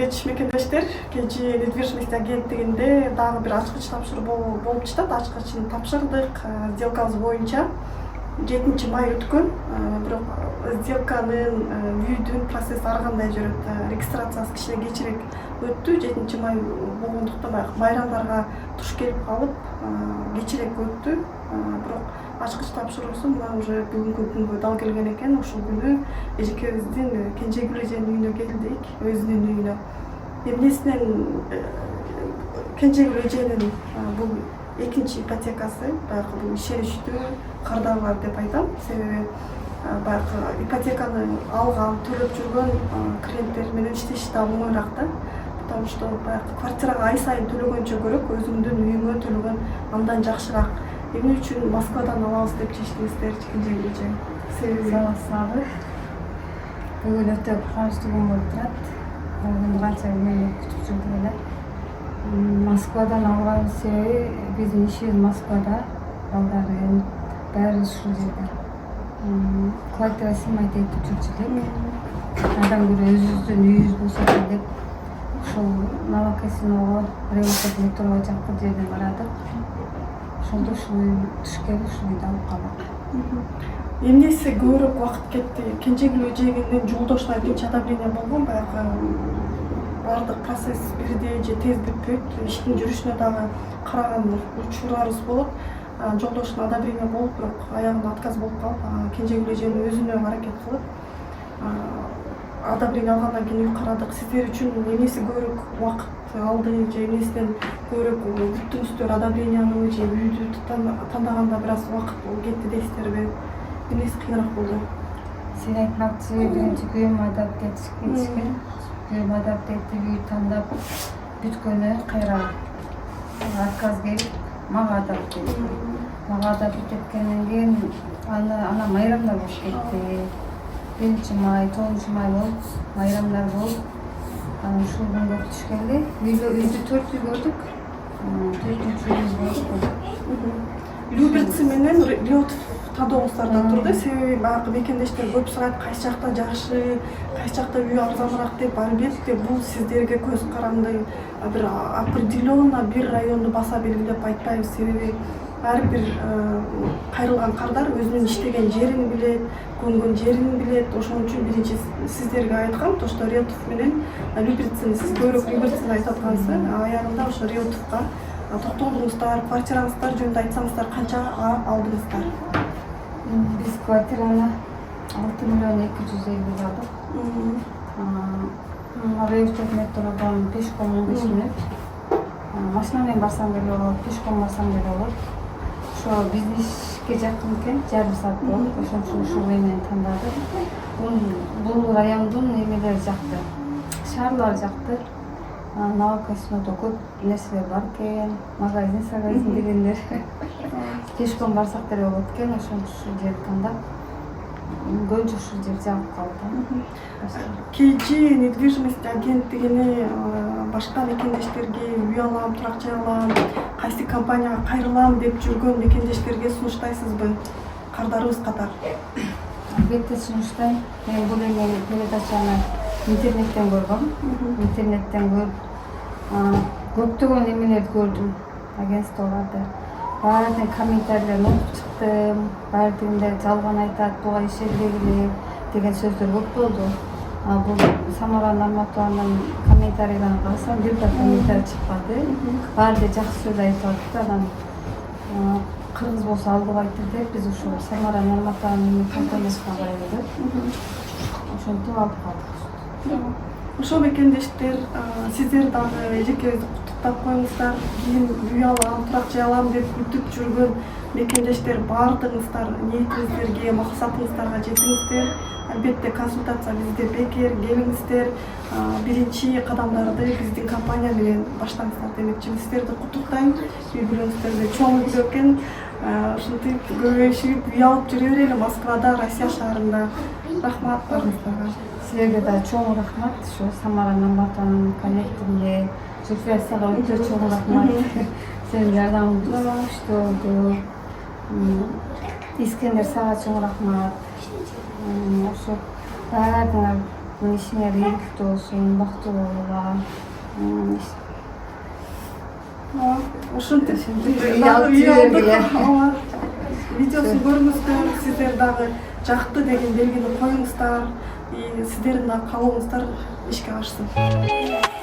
кеч мекендештер, кеч недвижимость агенттигинде дагы бир ачкыч тапшыруу болуп жатат. Ачкычын тапшырдык. Сделкабыз боюнча 7 май өткөн. Бирок сделканын үйдүн процесси ар кандай жүрөт. Регистрациясы кичине кечирээк өттү. 7 май болгондуктан майрамдарга туш келип калып, кечирээк өттү. Бирок ачкыч тапшыруусу мына уже бүгүнкү күнгө дал келген экен. Ошол күнү эжекебиздин Кенжегүл эженин үйүнө келдик, өзүнүн үйүнө. Эмнесинен Кенжегүл эженин бул экинчи ипотекасы, баягы бул ишеничтүү кардарлар деп айтам. Себеби баягы ипотеканы алган, төлөп жүргөн клиенттер менен иштеш да оңоюраак да. Потому что баягы квартирага ай сайын төлөгөнчө көрөк өзүңдүн үйүңө төлөгөн андан жакшыраак. Эмне үчүн Москвадан алабыз деп чечтиңиздер, Кенжегүл эже? Себеби Саламатсызбы? Бүгүн өтө кубанычтуу күн болуп турат. Бүгүн канча күнү күтүп жүрдүк эле. Москвадан алган себеби биздин ишибиз Москвада, балдарын баары ушул жерде. Квартира сыймайт этип жүрчү элек. Андан көрө өзүбүздүн үйүбүз болсо экен деп ушул Новокасиноого, Революция метроого жакын жерден барадык. Ошондо ушул үй туш келип ушул үйдү алып калдык. эмнеси көбүрөөк убакыт кетти? Кенжегүл эженин жолдошуна биринчи одобрение болгон, баягы баардык процесс бирдей же тез бүтпөйт. Иштин жүрүшүнө дагы караган учурларыбыз болот. Жолдошуна одобрение болуп, бирок аягында отказ болуп калып, Кенжегүл эженин өзүнө аракет кылып одобрение алгандан кийин үй карадык. Сиздер үчүн эмнеси көбүрөөк убакыт алды же эмнесинен көбүрөөк күттүңүздөр? Одобренияны же үйдү тандаганда бир аз убакыт кетти дейсиздерби? Эмнеси кыйыныраак болду? Сен айтмакчы, биринчи күйөөм адап кетишкен. Күйөөм адап кетип, үй тандап бүткөнү кайра отказ келип, мага адап кетти. Мага адап кеткенден кийин ана майрамдар болуп кетти. 1-май, 9-май болуп, майрамдар болуп, анан ушул күнгө туш келди. Үйдү 4 үй көрдүк. 4-үчү үй болуп. Люберцы менен Риотов тандооңуздарда турду. Себеби баягы мекендештер көп сурайт, кайсы жакта жакшы, кайсы жакта үй арзаныраак деп. Албетте бул сиздерге көз каранды бир определенно бир районду баса белгилеп айтпайбыз. Себеби ар бир кайрылган кардар өзүнүн иштеген жерин билет, көнгөн жерин билет. Ошон үчүн биринчи сиздерге айткам, то что Риотов менен Люберцин, сиз көбүрөөк Люберцин айтып аткансыз, аягында ошо Риотовго токтолдуңуздар, квартираңыздар жөнүндө айтсаңыздар, канча алдыңыздар? Биз квартираны 6,250,000 алдык. Революция метродон пешком 15 мүнөт. Машина менен барсаң деле болот, пешком барсаң деле болот. Ошо бизнеске жакын экен, жарым саат болот. Ошон үчүн ушул менен тандадык. Бул райондун эмелери жакты, шаарлары жакты. Новокасиноодо көп нерселер бар экен, магазин дегендер. Пешком барсак деле болот экен, ошон үчүн ушул жерди тандап, көбүнчө ушул жер жагып калды. KG недвижимость агенттигине башка мекендештерге үй алам, турак жай алам, кайсы компанияга кайрылам деп жүргөн мекендештерге сунуштайсызбы? Кардарыбыз катар. Албетте сунуштайм. Мен бул эми передачаны интернеттен көргөм. Интернеттен көрүп, көптөгөн эмелерди көрдүм, агентстволорду. Баардын комментарийлерин окуп чыктым. Баардыгында жалган айтат, буга ишенбегиле деген сөздөр көп болду. Бул Самара Нарматованын комментарийлерин карасам, бир да комментарий чыкпады. Баары жакшы сөз айтып атты. Анан кыргыз болсо алдып айтты деп биз ушул Самара Нарматованын компаниясына барайлы. Ошентип алып калдык. Ошол мекендештер, сиздер дагы эжекебизди куттуктап коюңуздар. Кийин үй алам, турак жай алам деп күтүп жүргөн мекендештер баардыгыңыздар ниетиңиздерге, максатыңыздарга жетиңиздер. Албетте консультация бизде бекер, келиңиздер. Биринчи кадамдарды биздин компания менен баштаңыздар демекчимин. Сиздерди куттуктайм. Үй бүлөңүздөрдө чоң үй экен. Ушинтип көбөйүшүп үй алып жүрө берели Москвада, Россия шаарында. Рахмат баарыңыздарга. Силерге да чоң рахмат. Ушу Самара Нарматованын коннектинге Зульфия сага өтө чоң рахмат. Сенин жардамың күчтүү болду. Искендер сага чоң рахмат. Ошо баардыгыңар ишиңер ийгиликтүү болсун, бактылуу болгула. Ушинтип Үй алып жибергиле. Видеосын көрүңүздөр, сиздер дагы жакты деген белгини коюңуздар, сиздердин да каалооңуздар ишке ашсын.